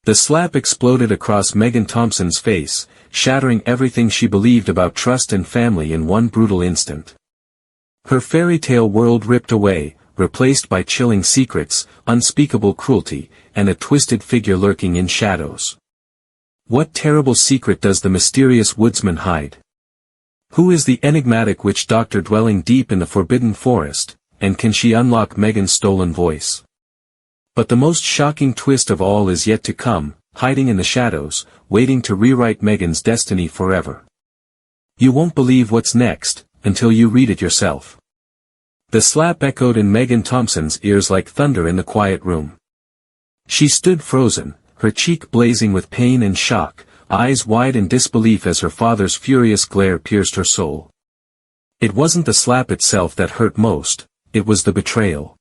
The slap exploded across Megan Thompson's face, shattering everything she believed about trust and family in one brutal instant. Her fairy tale world ripped away, replaced by chilling secrets, unspeakable cruelty, and a twisted figure lurking in shadows. What terrible secret does the mysterious woodsman hide? Who is the enigmatic witch doctor dwelling deep in the forbidden forest, and can she unlock Megan's stolen voice? But the most shocking twist of all is yet to come, hiding in the shadows, waiting to rewrite Megan's destiny forever. You won't believe what's next, until you read it yourself. The slap echoed in Megan Thompson's ears like thunder in the quiet room. She stood frozen, her cheek blazing with pain and shock, eyes wide in disbelief as her father's furious glare pierced her soul. It wasn't the slap itself that hurt most, it was the betrayal.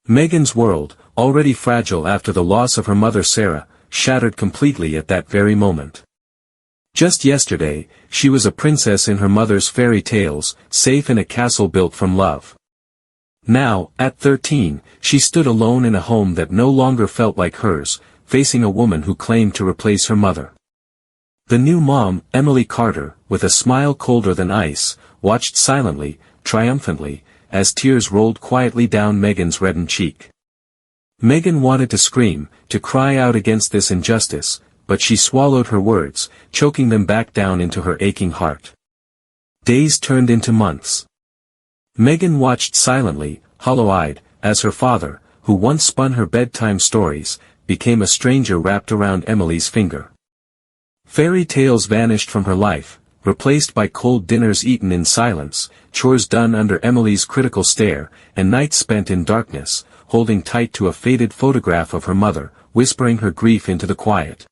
Megan's world, already fragile after the loss of her mother Sarah, shattered completely at that very moment. Just yesterday, she was a princess in her mother's fairy tales, safe in a castle built from love. Now, at 13, she stood alone in a home that no longer felt like hers, facing a woman who claimed to replace her mother. The new mom, Emily Carter, with a smile colder than ice, watched silently, triumphantly, as tears rolled quietly down Megan's reddened cheek. Megan wanted to scream, to cry out against this injustice, but she swallowed her words, choking them back down into her aching heart. Days turned into months. Megan watched silently, hollow-eyed, as her father, who once spun her bedtime stories, became a stranger wrapped around Emily's finger. Fairy tales vanished from her life, replaced by cold dinners eaten in silence, chores done under Emily's critical stare, and nights spent in darkness, holding tight to a faded photograph of her mother, whispering her grief into the quiet.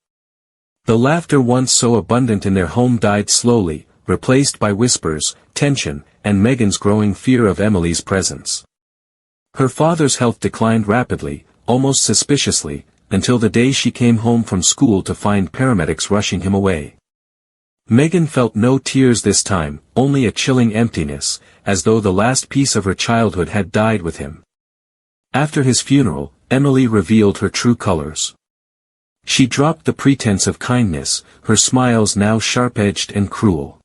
The laughter once so abundant in their home died slowly, replaced by whispers, tension, and Megan's growing fear of Emily's presence. Her father's health declined rapidly, almost suspiciously, until the day she came home from school to find paramedics rushing him away. Megan felt no tears this time, only a chilling emptiness, as though the last piece of her childhood had died with him. After his funeral, Emily revealed her true colors. She dropped the pretense of kindness, her smiles now sharp-edged and cruel.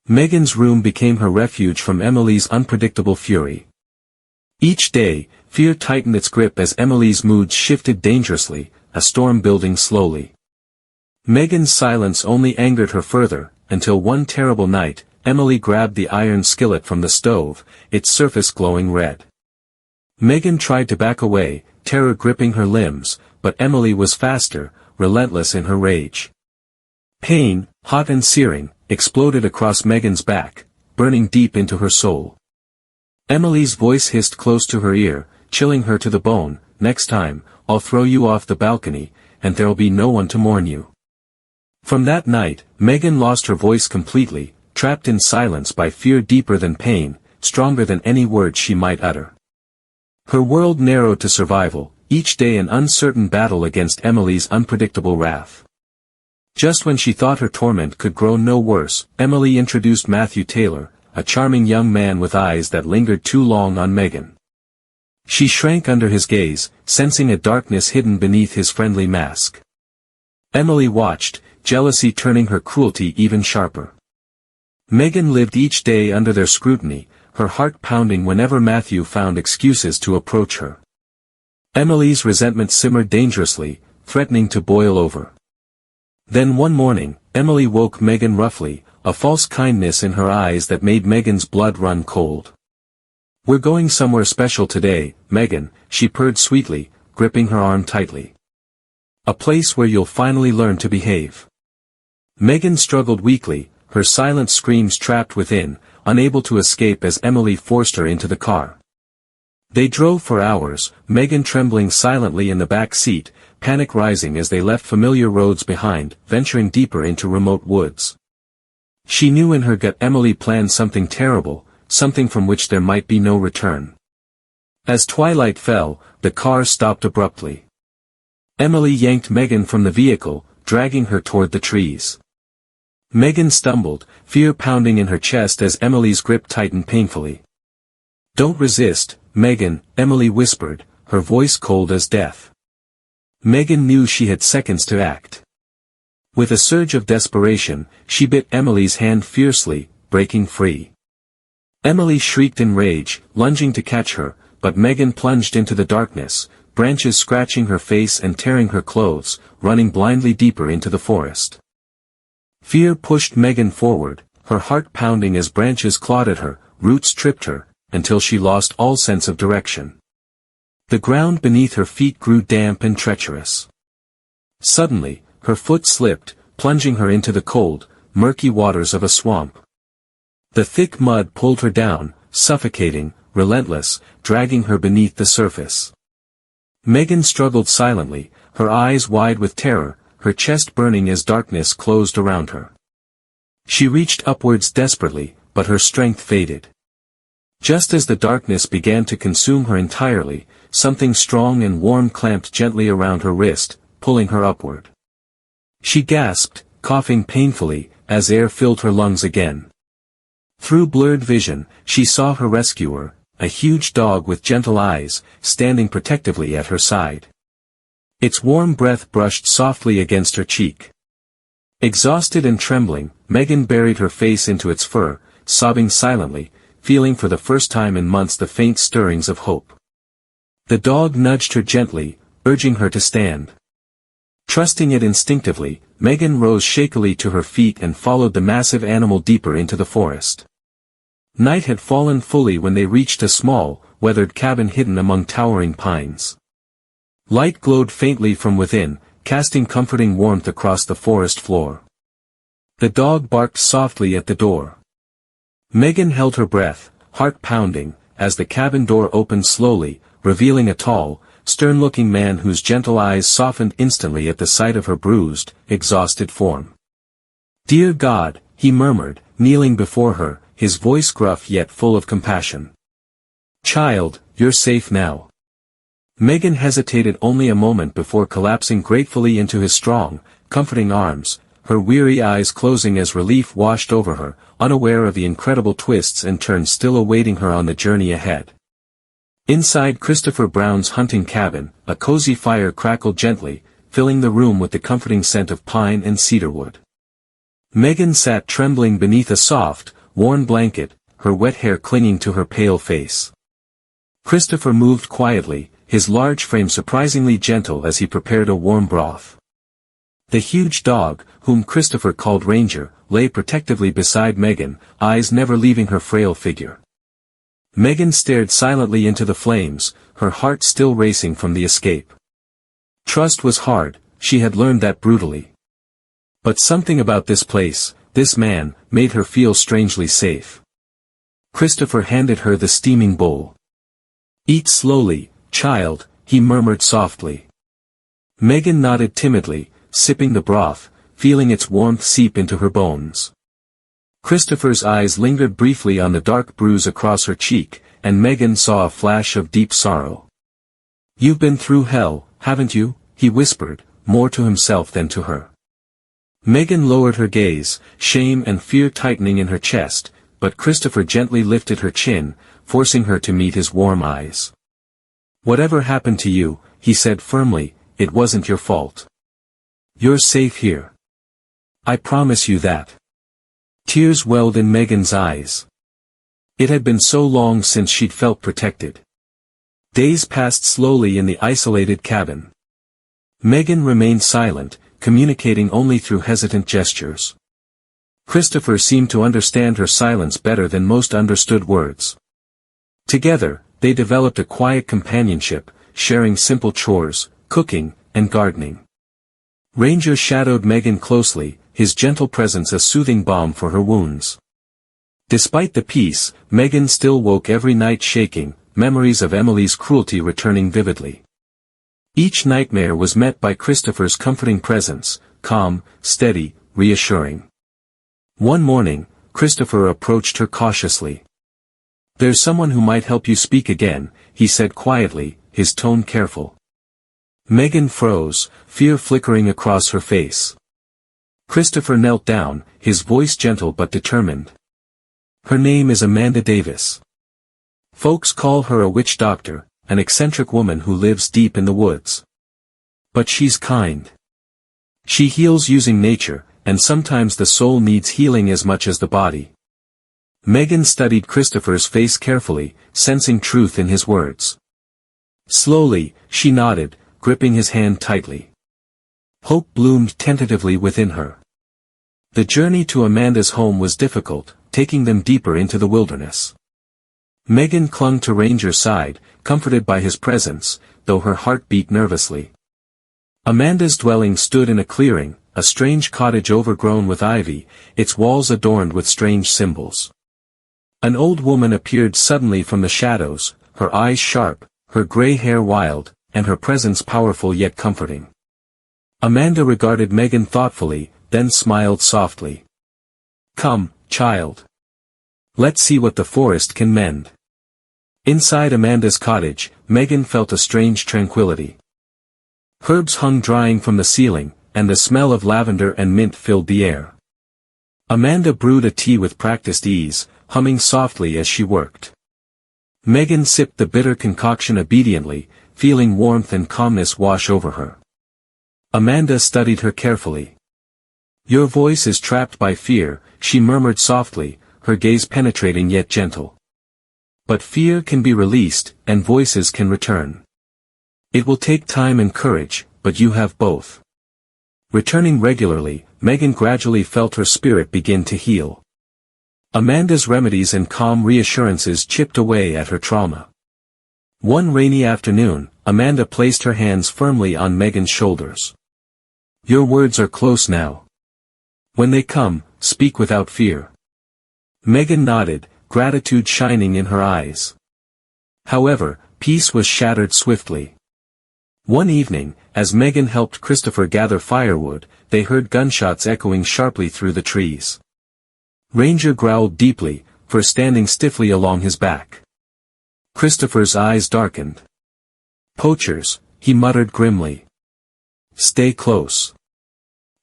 Megan's room became her refuge from Emily's unpredictable fury. Each day, fear tightened its grip as Emily's moods shifted dangerously, a storm building slowly. Megan's silence only angered her further, until one terrible night, Emily grabbed the iron skillet from the stove, its surface glowing red. Megan tried to back away, terror gripping her limbs, but Emily was faster, relentless in her rage. Pain, hot and searing, exploded across Megan's back, burning deep into her soul. Emily's voice hissed close to her ear, chilling her to the bone, "Next time, I'll throw you off the balcony, and there'll be no one to mourn you." From that night, Megan lost her voice completely, trapped in silence by fear deeper than pain, stronger than any words she might utter. Her world narrowed to survival, each day an uncertain battle against Emily's unpredictable wrath. Just when she thought her torment could grow no worse, Emily introduced Matthew Taylor, a charming young man with eyes that lingered too long on Megan. She shrank under his gaze, sensing a darkness hidden beneath his friendly mask. Emily watched, jealousy turning her cruelty even sharper. Megan lived each day under their scrutiny, her heart pounding whenever Matthew found excuses to approach her. Emily's resentment simmered dangerously, threatening to boil over. Then one morning, Emily woke Megan roughly, a false kindness in her eyes that made Megan's blood run cold. "We're going somewhere special today, Megan," she purred sweetly, gripping her arm tightly. "A place where you'll finally learn to behave." Megan struggled weakly, her silent screams trapped within, unable to escape as Emily forced her into the car. They drove for hours, Megan trembling silently in the back seat, panic rising as they left familiar roads behind, venturing deeper into remote woods. She knew in her gut Emily planned something terrible, something from which there might be no return. As twilight fell, the car stopped abruptly. Emily yanked Megan from the vehicle, dragging her toward the trees. Megan stumbled, fear pounding in her chest as Emily's grip tightened painfully. "Don't resist, Megan," Emily whispered, her voice cold as death. Megan knew she had seconds to act. With a surge of desperation, she bit Emily's hand fiercely, breaking free. Emily shrieked in rage, lunging to catch her, but Megan plunged into the darkness, branches scratching her face and tearing her clothes, running blindly deeper into the forest. Fear pushed Megan forward, her heart pounding as branches clawed at her, roots tripped her, until she lost all sense of direction. The ground beneath her feet grew damp and treacherous. Suddenly, her foot slipped, plunging her into the cold, murky waters of a swamp. The thick mud pulled her down, suffocating, relentless, dragging her beneath the surface. Megan struggled silently, her eyes wide with terror, her chest burning as darkness closed around her. She reached upwards desperately, but her strength faded. Just as the darkness began to consume her entirely, something strong and warm clamped gently around her wrist, pulling her upward. She gasped, coughing painfully, as air filled her lungs again. Through blurred vision, she saw her rescuer, a huge dog with gentle eyes, standing protectively at her side. Its warm breath brushed softly against her cheek. Exhausted and trembling, Megan buried her face into its fur, sobbing silently, feeling for the first time in months the faint stirrings of hope. The dog nudged her gently, urging her to stand. Trusting it instinctively, Megan rose shakily to her feet and followed the massive animal deeper into the forest. Night had fallen fully when they reached a small, weathered cabin hidden among towering pines. Light glowed faintly from within, casting comforting warmth across the forest floor. The dog barked softly at the door. Megan held her breath, heart pounding, as the cabin door opened slowly, revealing a tall, stern-looking man whose gentle eyes softened instantly at the sight of her bruised, exhausted form. "Dear God," he murmured, kneeling before her, his voice gruff yet full of compassion. "Child, you're safe now." Megan hesitated only a moment before collapsing gratefully into his strong, comforting arms, her weary eyes closing as relief washed over her, unaware of the incredible twists and turns still awaiting her on the journey ahead. Inside Christopher Brown's hunting cabin, a cozy fire crackled gently, filling the room with the comforting scent of pine and cedarwood. Megan sat trembling beneath a soft, worn blanket, her wet hair clinging to her pale face. Christopher moved quietly, his large frame surprisingly gentle as he prepared a warm broth. The huge dog, whom Christopher called Ranger, lay protectively beside Megan, eyes never leaving her frail figure. Megan stared silently into the flames, her heart still racing from the escape. Trust was hard, she had learned that brutally. But something about this place, this man, made her feel strangely safe. Christopher handed her the steaming bowl. "Eat slowly, child," he murmured softly. Megan nodded timidly, sipping the broth, feeling its warmth seep into her bones. Christopher's eyes lingered briefly on the dark bruise across her cheek, and Megan saw a flash of deep sorrow. "You've been through hell, haven't you?" he whispered, more to himself than to her. Megan lowered her gaze, shame and fear tightening in her chest, but Christopher gently lifted her chin, forcing her to meet his warm eyes. "Whatever happened to you," he said firmly, "it wasn't your fault. You're safe here. I promise you that." Tears welled in Megan's eyes. It had been so long since she'd felt protected. Days passed slowly in the isolated cabin. Megan remained silent, communicating only through hesitant gestures. Christopher seemed to understand her silence better than most understood words. Together, they developed a quiet companionship, sharing simple chores, cooking, and gardening. Ranger shadowed Megan closely, his gentle presence a soothing balm for her wounds. Despite the peace, Megan still woke every night shaking, memories of Emily's cruelty returning vividly. Each nightmare was met by Christopher's comforting presence, calm, steady, reassuring. One morning, Christopher approached her cautiously. "There's someone who might help you speak again," he said quietly, his tone careful. Megan froze, fear flickering across her face. Christopher knelt down, his voice gentle but determined. "Her name is Amanda Davis. Folks call her a witch doctor, an eccentric woman who lives deep in the woods. But she's kind. She heals using nature, and sometimes the soul needs healing as much as the body. Megan studied Christopher's face carefully, sensing truth in his words. Slowly, she nodded, gripping his hand tightly. Hope bloomed tentatively within her. The journey to Amanda's home was difficult, taking them deeper into the wilderness. Megan clung to Ranger's side, comforted by his presence, though her heart beat nervously. Amanda's dwelling stood in a clearing, a strange cottage overgrown with ivy, its walls adorned with strange symbols. An old woman appeared suddenly from the shadows, her eyes sharp, her gray hair wild, and her presence powerful yet comforting. Amanda regarded Megan thoughtfully, then smiled softly. "Come, child. Let's see what the forest can mend." Inside Amanda's cottage, Megan felt a strange tranquility. Herbs hung drying from the ceiling, and the smell of lavender and mint filled the air. Amanda brewed a tea with practiced ease, humming softly as she worked. Megan sipped the bitter concoction obediently, feeling warmth and calmness wash over her. Amanda studied her carefully. "Your voice is trapped by fear," she murmured softly, her gaze penetrating yet gentle. "But fear can be released, and voices can return. It will take time and courage, but you have both." Returning regularly, Megan gradually felt her spirit begin to heal. Amanda's remedies and calm reassurances chipped away at her trauma. One rainy afternoon, Amanda placed her hands firmly on Megan's shoulders. "Your words are close now. When they come, speak without fear." Megan nodded, gratitude shining in her eyes. However, peace was shattered swiftly. One evening, as Megan helped Christopher gather firewood, they heard gunshots echoing sharply through the trees. Ranger growled deeply, for standing stiffly along his back. Christopher's eyes darkened. "Poachers," he muttered grimly. "Stay close."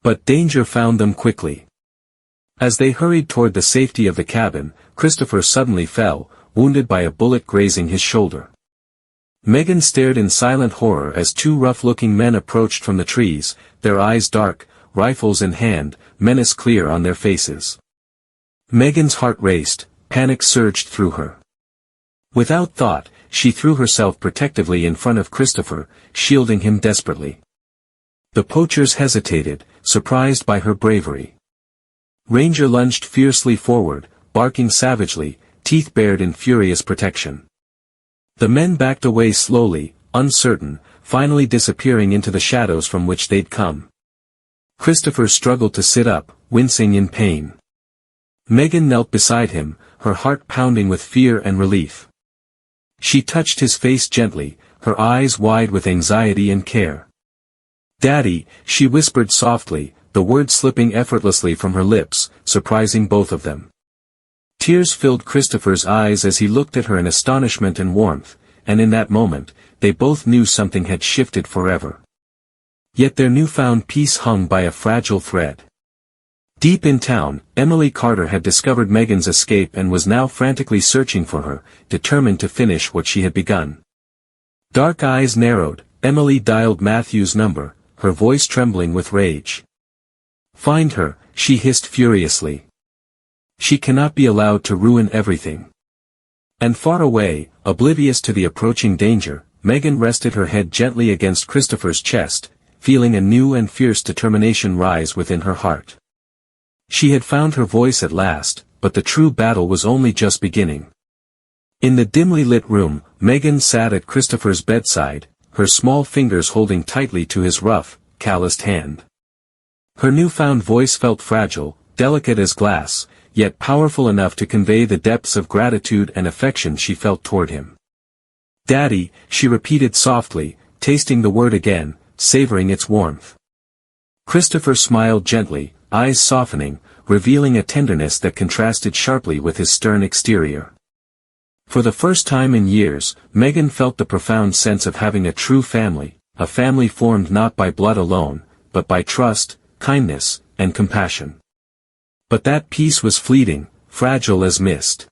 But danger found them quickly. As they hurried toward the safety of the cabin, Christopher suddenly fell, wounded by a bullet grazing his shoulder. Megan stared in silent horror as two rough-looking men approached from the trees, their eyes dark, rifles in hand, menace clear on their faces. Megan's heart raced, panic surged through her. Without thought, she threw herself protectively in front of Christopher, shielding him desperately. The poachers hesitated, surprised by her bravery. Ranger lunged fiercely forward, barking savagely, teeth bared in furious protection. The men backed away slowly, uncertain, finally disappearing into the shadows from which they'd come. Christopher struggled to sit up, wincing in pain. Megan knelt beside him, her heart pounding with fear and relief. She touched his face gently, her eyes wide with anxiety and care. "Daddy," she whispered softly, the words slipping effortlessly from her lips, surprising both of them. Tears filled Christopher's eyes as he looked at her in astonishment and warmth, and in that moment, they both knew something had shifted forever. Yet their newfound peace hung by a fragile thread. Deep in town, Emily Carter had discovered Megan's escape and was now frantically searching for her, determined to finish what she had begun. Dark eyes narrowed, Emily dialed Matthew's number, her voice trembling with rage. "Find her," she hissed furiously. "She cannot be allowed to ruin everything." And far away, oblivious to the approaching danger, Megan rested her head gently against Christopher's chest, feeling a new and fierce determination rise within her heart. She had found her voice at last, but the true battle was only just beginning. In the dimly lit room, Megan sat at Christopher's bedside, her small fingers holding tightly to his rough, calloused hand. Her newfound voice felt fragile, delicate as glass, yet powerful enough to convey the depths of gratitude and affection she felt toward him. "Daddy," she repeated softly, tasting the word again, savoring its warmth. Christopher smiled gently, eyes softening, revealing a tenderness that contrasted sharply with his stern exterior. For the first time in years, Megan felt the profound sense of having a true family, a family formed not by blood alone, but by trust, kindness, and compassion. But that peace was fleeting, fragile as mist.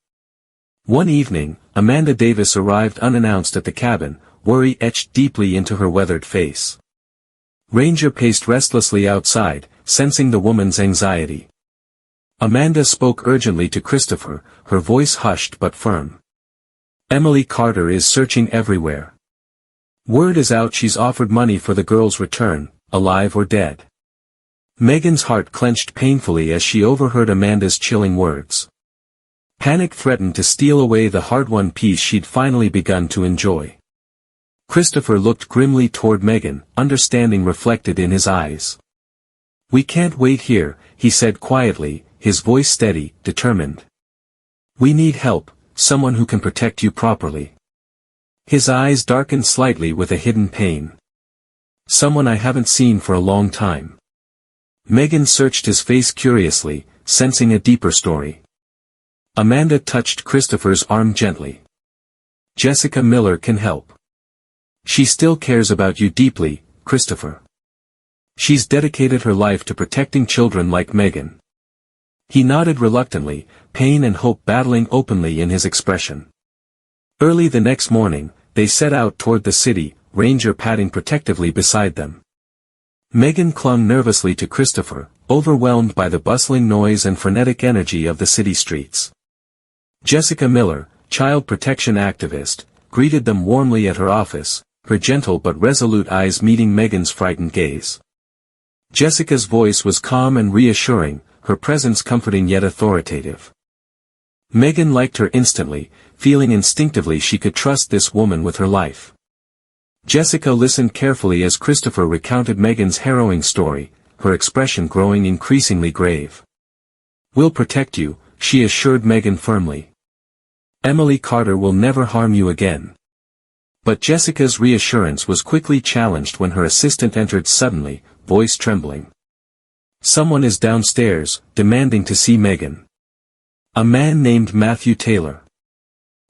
One evening, Amanda Davis arrived unannounced at the cabin, worry etched deeply into her weathered face. Ranger paced restlessly outside, sensing the woman's anxiety. Amanda spoke urgently to Christopher, her voice hushed but firm. Emily Carter is searching everywhere. Word is out she's offered money for the girl's return, alive or dead. Megan's heart clenched painfully as she overheard Amanda's chilling words. Panic threatened to steal away the hard-won peace she'd finally begun to enjoy. Christopher looked grimly toward Megan, understanding reflected in his eyes. "We can't wait here," he said quietly, his voice steady, determined. "We need help, someone who can protect you properly." His eyes darkened slightly with a hidden pain. "Someone I haven't seen for a long time." Megan searched his face curiously, sensing a deeper story. Amanda touched Christopher's arm gently. "Jessica Miller can help. She still cares about you deeply, Christopher. She's dedicated her life to protecting children like Megan." He nodded reluctantly, pain and hope battling openly in his expression. Early the next morning, they set out toward the city, Ranger padding protectively beside them. Megan clung nervously to Christopher, overwhelmed by the bustling noise and frenetic energy of the city streets. Jessica Miller, child protection activist, greeted them warmly at her office, her gentle but resolute eyes meeting Megan's frightened gaze. Jessica's voice was calm and reassuring, her presence comforting yet authoritative. Megan liked her instantly, feeling instinctively she could trust this woman with her life. Jessica listened carefully as Christopher recounted Megan's harrowing story, her expression growing increasingly grave. "We'll protect you," she assured Megan firmly. "Emily Carter will never harm you again." But Jessica's reassurance was quickly challenged when her assistant entered suddenly, voice trembling. "Someone is downstairs, demanding to see Megan." A man named Matthew Taylor.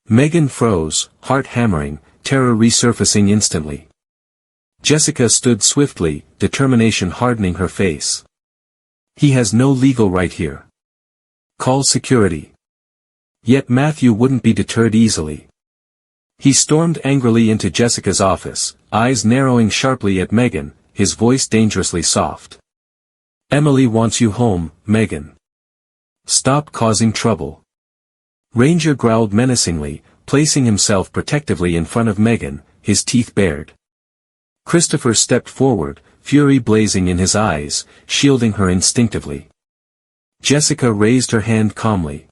Megan froze, heart hammering, terror resurfacing instantly. Jessica stood swiftly, determination hardening her face. "He has no legal right here. Call security." Yet Matthew wouldn't be deterred easily. He stormed angrily into Jessica's office, eyes narrowing sharply at Megan, his voice dangerously soft. "Emily wants you home, Megan. Stop causing trouble." Ranger growled menacingly, placing himself protectively in front of Megan, his teeth bared. Christopher stepped forward, fury blazing in his eyes, shielding her instinctively. Jessica raised her hand calmly.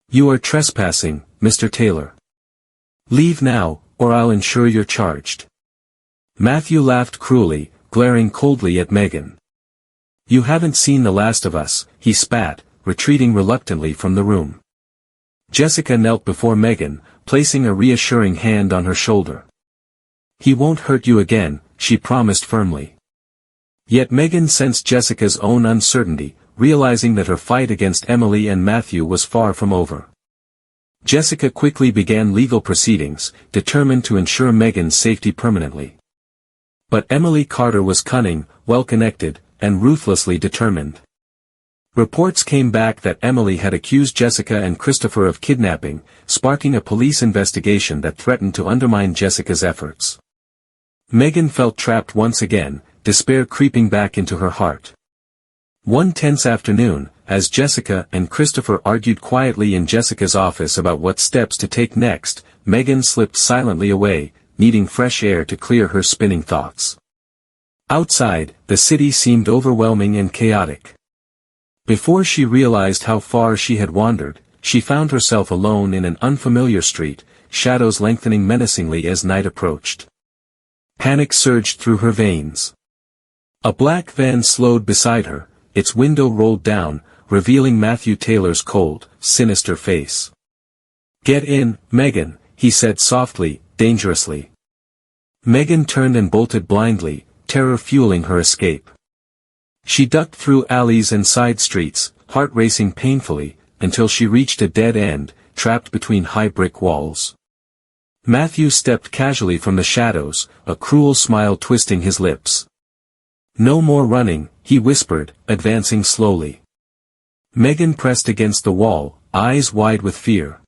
"You are trespassing, Mr. Taylor. Leave now, or I'll ensure you're charged." Matthew laughed cruelly, glaring coldly at Megan. "You haven't seen the last of us," he spat, retreating reluctantly from the room. Jessica knelt before Megan, placing a reassuring hand on her shoulder. "He won't hurt you again," she promised firmly. Yet Megan sensed Jessica's own uncertainty, realizing that her fight against Emily and Matthew was far from over. Jessica quickly began legal proceedings, determined to ensure Megan's safety permanently. But Emily Carter was cunning, well-connected, and ruthlessly determined. Reports came back that Emily had accused Jessica and Christopher of kidnapping, sparking a police investigation that threatened to undermine Jessica's efforts. Megan felt trapped once again, despair creeping back into her heart. One tense afternoon, as Jessica and Christopher argued quietly in Jessica's office about what steps to take next, Megan slipped silently away, needing fresh air to clear her spinning thoughts. Outside, the city seemed overwhelming and chaotic. Before she realized how far she had wandered, she found herself alone in an unfamiliar street, shadows lengthening menacingly as night approached. Panic surged through her veins. A black van slowed beside her, its window rolled down, revealing Matthew Taylor's cold, sinister face. "Get in, Megan," he said softly, dangerously. Megan turned and bolted blindly, terror fueling her escape. She ducked through alleys and side streets, heart racing painfully, until she reached a dead end, trapped between high brick walls. Matthew stepped casually from the shadows, a cruel smile twisting his lips. "No more running," he whispered, advancing slowly. Megan pressed against the wall, eyes wide with fear.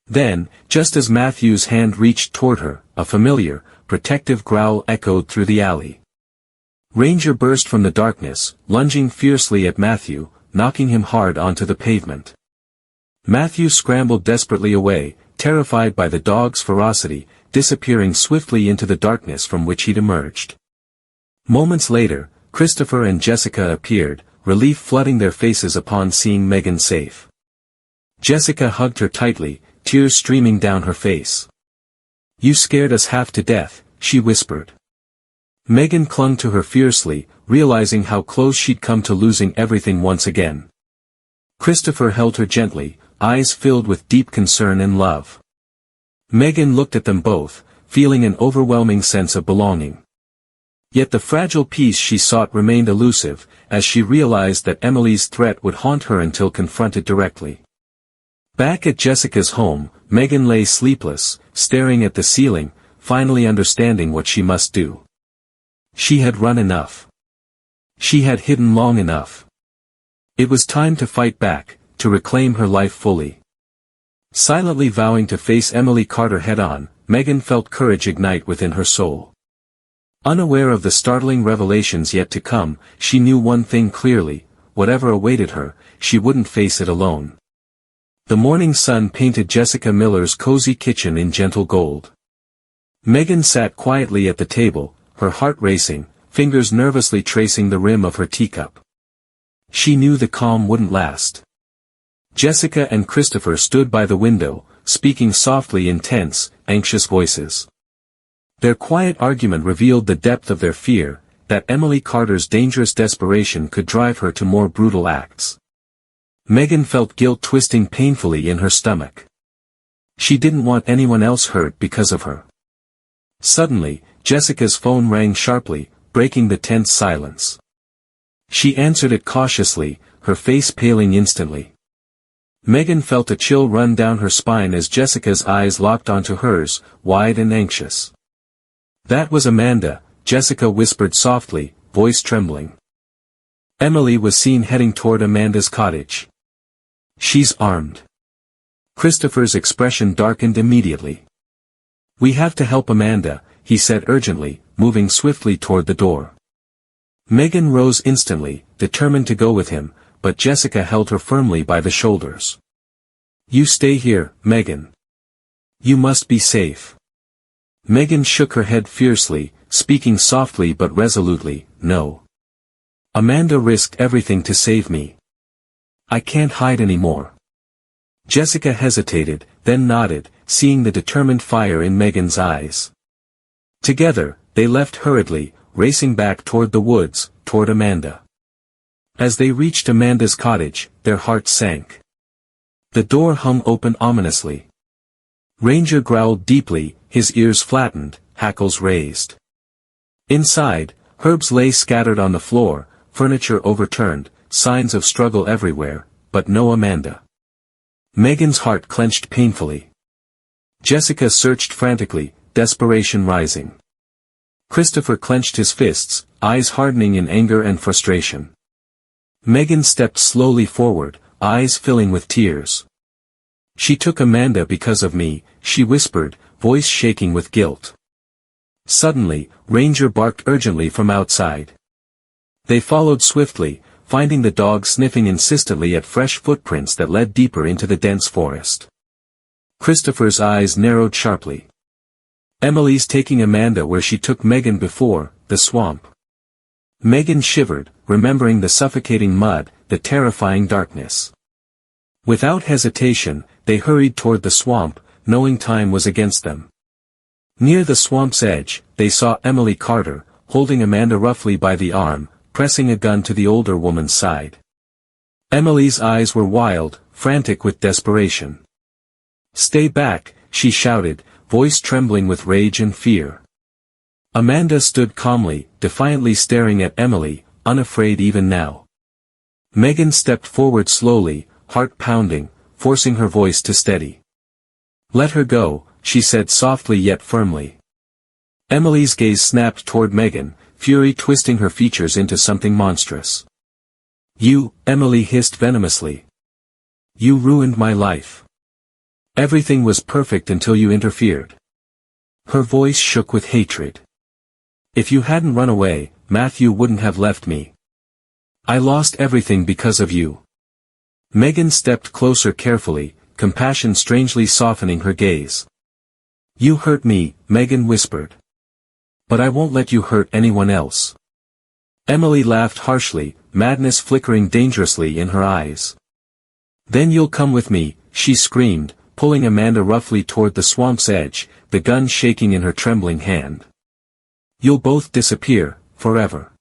Then, just as Matthew's hand reached toward her, a familiar, protective growl echoed through the alley. Ranger burst from the darkness, lunging fiercely at Matthew, knocking him hard onto the pavement. Matthew scrambled desperately away, terrified by the dog's ferocity, disappearing swiftly into the darkness from which he'd emerged. Moments later, Christopher and Jessica appeared, relief flooding their faces upon seeing Megan safe. Jessica hugged her tightly, tears streaming down her face. "You scared us half to death," she whispered. Megan clung to her fiercely, realizing how close she'd come to losing everything once again. Christopher held her gently, eyes filled with deep concern and love. Megan looked at them both, feeling an overwhelming sense of belonging. Yet the fragile peace she sought remained elusive, as she realized that Emily's threat would haunt her until confronted directly. Back at Jessica's home, Megan lay sleepless, staring at the ceiling, finally understanding what she must do. She had run enough. She had hidden long enough. It was time to fight back, to reclaim her life fully. Silently vowing to face Emily Carter head-on, Megan felt courage ignite within her soul. Unaware of the startling revelations yet to come, she knew one thing clearly: whatever awaited her, she wouldn't face it alone. The morning sun painted Jessica Miller's cozy kitchen in gentle gold. Megan sat quietly at the table, her heart racing, fingers nervously tracing the rim of her teacup. She knew the calm wouldn't last. Jessica and Christopher stood by the window, speaking softly in tense, anxious voices. Their quiet argument revealed the depth of their fear, that Emily Carter's dangerous desperation could drive her to more brutal acts. Megan felt guilt twisting painfully in her stomach. She didn't want anyone else hurt because of her. Suddenly, Jessica's phone rang sharply, breaking the tense silence. She answered it cautiously, her face paling instantly. Megan felt a chill run down her spine as Jessica's eyes locked onto hers, wide and anxious. "That was Amanda," Jessica whispered softly, voice trembling. Emily was seen heading toward Amanda's cottage. "She's armed." Christopher's expression darkened immediately. "We have to help Amanda," he said urgently, moving swiftly toward the door. Megan rose instantly, determined to go with him, but Jessica held her firmly by the shoulders. "You stay here, Megan. You must be safe." Megan shook her head fiercely, speaking softly but resolutely, "No. Amanda risked everything to save me. I can't hide anymore." Jessica hesitated, then nodded, seeing the determined fire in Megan's eyes. Together, they left hurriedly, racing back toward the woods, toward Amanda. As they reached Amanda's cottage, their hearts sank. The door hung open ominously. Ranger growled deeply, his ears flattened, hackles raised. Inside, herbs lay scattered on the floor, furniture overturned, signs of struggle everywhere, but no Amanda. Megan's heart clenched painfully. Jessica searched frantically, desperation rising. Christopher clenched his fists, eyes hardening in anger and frustration. Megan stepped slowly forward, eyes filling with tears. "She took Amanda because of me," she whispered, voice shaking with guilt. Suddenly, Ranger barked urgently from outside. They followed swiftly, finding the dog sniffing insistently at fresh footprints that led deeper into the dense forest. Christopher's eyes narrowed sharply. "Emily's taking Amanda where she took Megan before, the swamp." Megan shivered, remembering the suffocating mud, the terrifying darkness. Without hesitation, they hurried toward the swamp, knowing time was against them. Near the swamp's edge, they saw Emily Carter, holding Amanda roughly by the arm, pressing a gun to the older woman's side. Emily's eyes were wild, frantic with desperation. "Stay back," she shouted, voice trembling with rage and fear. Amanda stood calmly, defiantly staring at Emily, unafraid even now. Megan stepped forward slowly, heart pounding, forcing her voice to steady. "Let her go," she said softly yet firmly. Emily's gaze snapped toward Megan, fury twisting her features into something monstrous. "You," Emily hissed venomously. "You ruined my life. Everything was perfect until you interfered." Her voice shook with hatred. If you hadn't run away, Matthew wouldn't have left me. I lost everything because of you. Megan stepped closer carefully, compassion strangely softening her gaze. You hurt me, Megan whispered. But I won't let you hurt anyone else. Emily laughed harshly, madness flickering dangerously in her eyes. Then you'll come with me, she screamed, pulling Amanda roughly toward the swamp's edge, the gun shaking in her trembling hand. You'll both disappear, forever.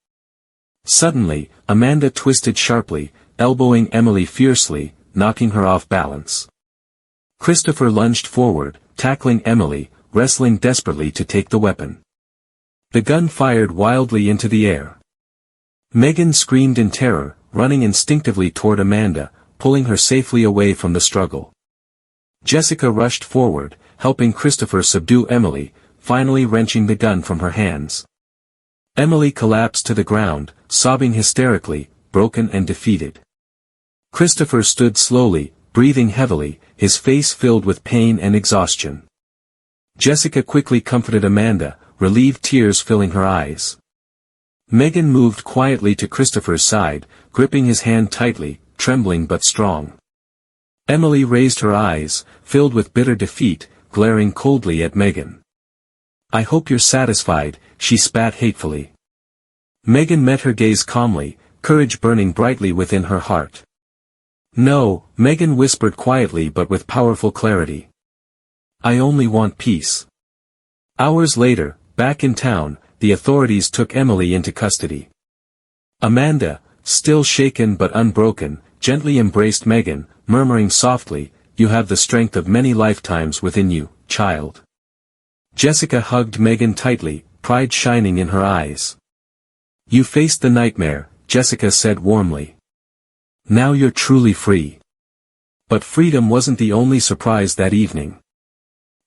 Suddenly, Amanda twisted sharply, elbowing Emily fiercely, knocking her off balance. Christopher lunged forward, tackling Emily, wrestling desperately to take the weapon. The gun fired wildly into the air. Megan screamed in terror, running instinctively toward Amanda, pulling her safely away from the struggle. Jessica rushed forward, helping Christopher subdue Emily, finally wrenching the gun from her hands. Emily collapsed to the ground, sobbing hysterically, broken and defeated. Christopher stood slowly, breathing heavily, his face filled with pain and exhaustion. Jessica quickly comforted Amanda, relieved tears filling her eyes. Megan moved quietly to Christopher's side, gripping his hand tightly, trembling but strong. Emily raised her eyes, filled with bitter defeat, glaring coldly at Megan. I hope you're satisfied, she spat hatefully. Megan met her gaze calmly, courage burning brightly within her heart. No, Megan whispered quietly but with powerful clarity. I only want peace. Hours later, back in town, the authorities took Emily into custody. Amanda, still shaken but unbroken, gently embraced Megan, murmuring softly, you have the strength of many lifetimes within you, child. Jessica hugged Megan tightly, pride shining in her eyes. You faced the nightmare, Jessica said warmly. Now you're truly free. But freedom wasn't the only surprise that evening.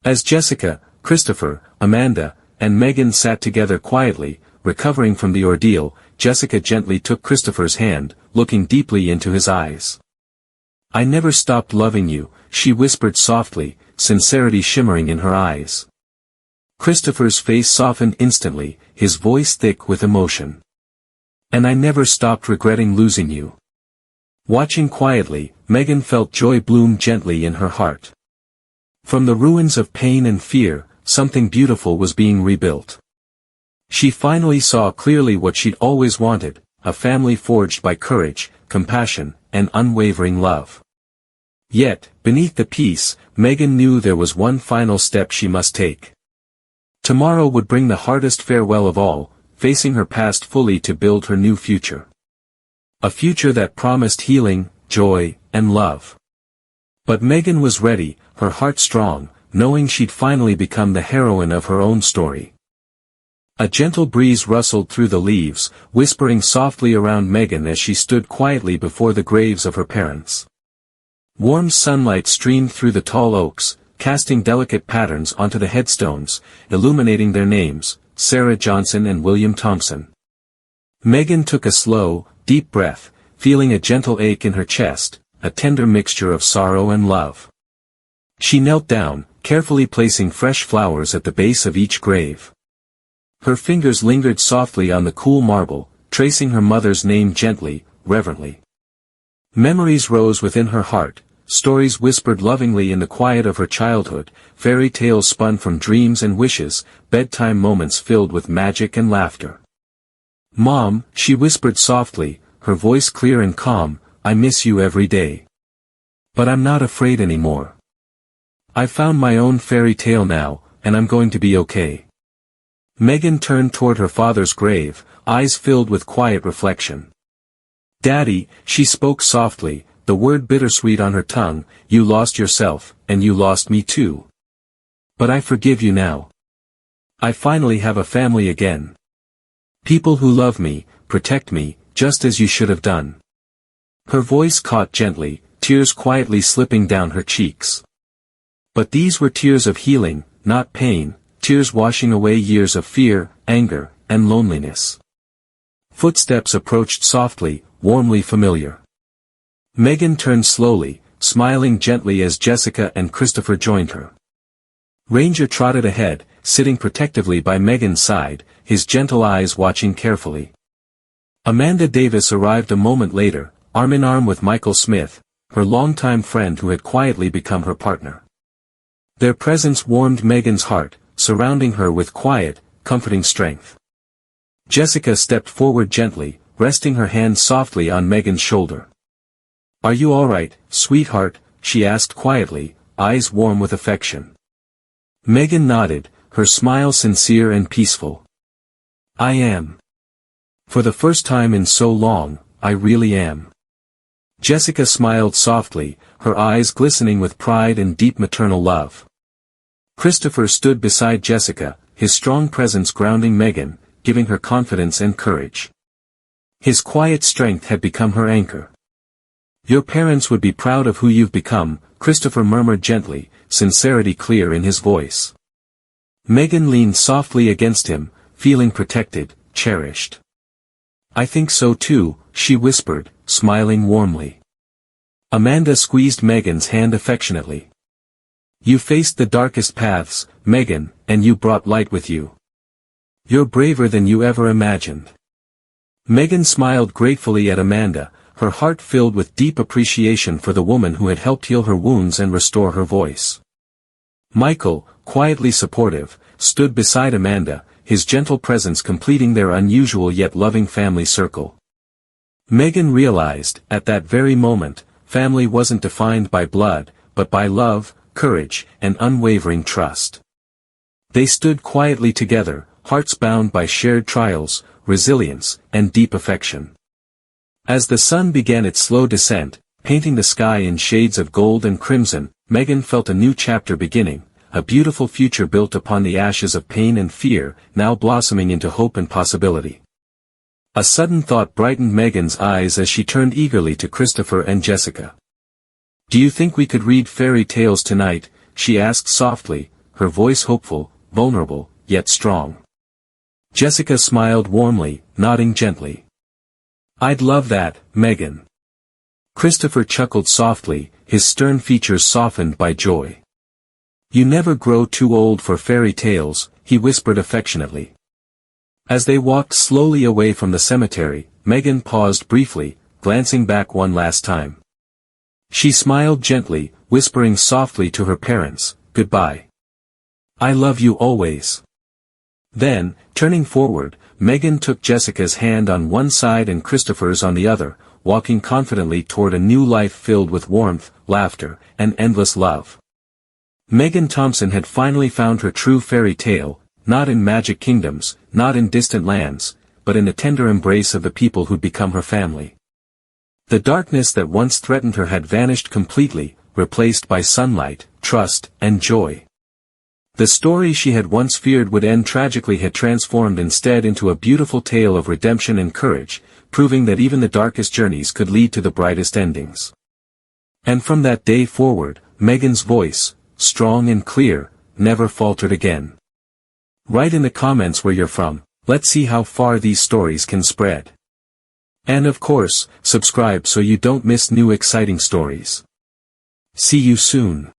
As Jessica, Christopher, Amanda, and Megan sat together quietly, recovering from the ordeal, Jessica gently took Christopher's hand, looking deeply into his eyes. I never stopped loving you, she whispered softly, sincerity shimmering in her eyes. Christopher's face softened instantly, his voice thick with emotion. And I never stopped regretting losing you. Watching quietly, Megan felt joy bloom gently in her heart. From the ruins of pain and fear, something beautiful was being rebuilt. She finally saw clearly what she'd always wanted, a family forged by courage, compassion, and unwavering love. Yet, beneath the peace, Megan knew there was one final step she must take. Tomorrow would bring the hardest farewell of all, facing her past fully to build her new future. A future that promised healing, joy, and love. But Megan was ready, her heart strong, knowing she'd finally become the heroine of her own story. A gentle breeze rustled through the leaves, whispering softly around Megan as she stood quietly before the graves of her parents. Warm sunlight streamed through the tall oaks, casting delicate patterns onto the headstones, illuminating their names, Sarah Johnson and William Thompson. Megan took a slow, deep breath, feeling a gentle ache in her chest, a tender mixture of sorrow and love. She knelt down, carefully placing fresh flowers at the base of each grave. Her fingers lingered softly on the cool marble, tracing her mother's name gently, reverently. Memories rose within her heart, stories whispered lovingly in the quiet of her childhood, fairy tales spun from dreams and wishes, bedtime moments filled with magic and laughter. Mom, she whispered softly, her voice clear and calm, I miss you every day. But I'm not afraid anymore. I've found my own fairy tale now, and I'm going to be okay. Megan turned toward her father's grave, eyes filled with quiet reflection. Daddy, she spoke softly, the word bittersweet on her tongue, you lost yourself, and you lost me too. But I forgive you now. I finally have a family again. People who love me, protect me, just as you should have done. Her voice caught gently, tears quietly slipping down her cheeks. But these were tears of healing, not pain, tears washing away years of fear, anger, and loneliness. Footsteps approached softly, warmly familiar. Megan turned slowly, smiling gently as Jessica and Christopher joined her. Ranger trotted ahead, sitting protectively by Megan's side, his gentle eyes watching carefully. Amanda Davis arrived a moment later, arm in arm with Michael Smith, her longtime friend who had quietly become her partner. Their presence warmed Megan's heart, surrounding her with quiet, comforting strength. Jessica stepped forward gently, resting her hand softly on Megan's shoulder. "Are you all right, sweetheart?" she asked quietly, eyes warm with affection. Megan nodded, her smile sincere and peaceful. "I am. For the first time in so long, I really am." Jessica smiled softly, her eyes glistening with pride and deep maternal love. Christopher stood beside Jessica, his strong presence grounding Megan, giving her confidence and courage. His quiet strength had become her anchor. "Your parents would be proud of who you've become," Christopher murmured gently, sincerity clear in his voice. Megan leaned softly against him, feeling protected, cherished. "I think so too," she whispered, smiling warmly. Amanda squeezed Megan's hand affectionately. "You faced the darkest paths, Megan, and you brought light with you. You're braver than you ever imagined." Megan smiled gratefully at Amanda, her heart filled with deep appreciation for the woman who had helped heal her wounds and restore her voice. Michael, quietly supportive, stood beside Amanda, his gentle presence completing their unusual yet loving family circle. Megan realized, at that very moment, family wasn't defined by blood, but by love, courage, and unwavering trust. They stood quietly together, hearts bound by shared trials, resilience, and deep affection. As the sun began its slow descent, painting the sky in shades of gold and crimson, Megan felt a new chapter beginning, a beautiful future built upon the ashes of pain and fear, now blossoming into hope and possibility. A sudden thought brightened Megan's eyes as she turned eagerly to Christopher and Jessica. "Do you think we could read fairy tales tonight?" she asked softly, her voice hopeful, vulnerable, yet strong. Jessica smiled warmly, nodding gently. "I'd love that, Megan." Christopher chuckled softly, his stern features softened by joy. "You never grow too old for fairy tales," he whispered affectionately. As they walked slowly away from the cemetery, Megan paused briefly, glancing back one last time. She smiled gently, whispering softly to her parents, "Goodbye. I love you always." Then, turning forward, Megan took Jessica's hand on one side and Christopher's on the other, walking confidently toward a new life filled with warmth, laughter, and endless love. Megan Thompson had finally found her true fairy tale, not in magic kingdoms, not in distant lands, but in the tender embrace of the people who'd become her family. The darkness that once threatened her had vanished completely, replaced by sunlight, trust, and joy. The story she had once feared would end tragically had transformed instead into a beautiful tale of redemption and courage, proving that even the darkest journeys could lead to the brightest endings. And from that day forward, Megan's voice, strong and clear, never faltered again. Write in the comments where you're from, let's see how far these stories can spread. And of course, subscribe so you don't miss new exciting stories. See you soon.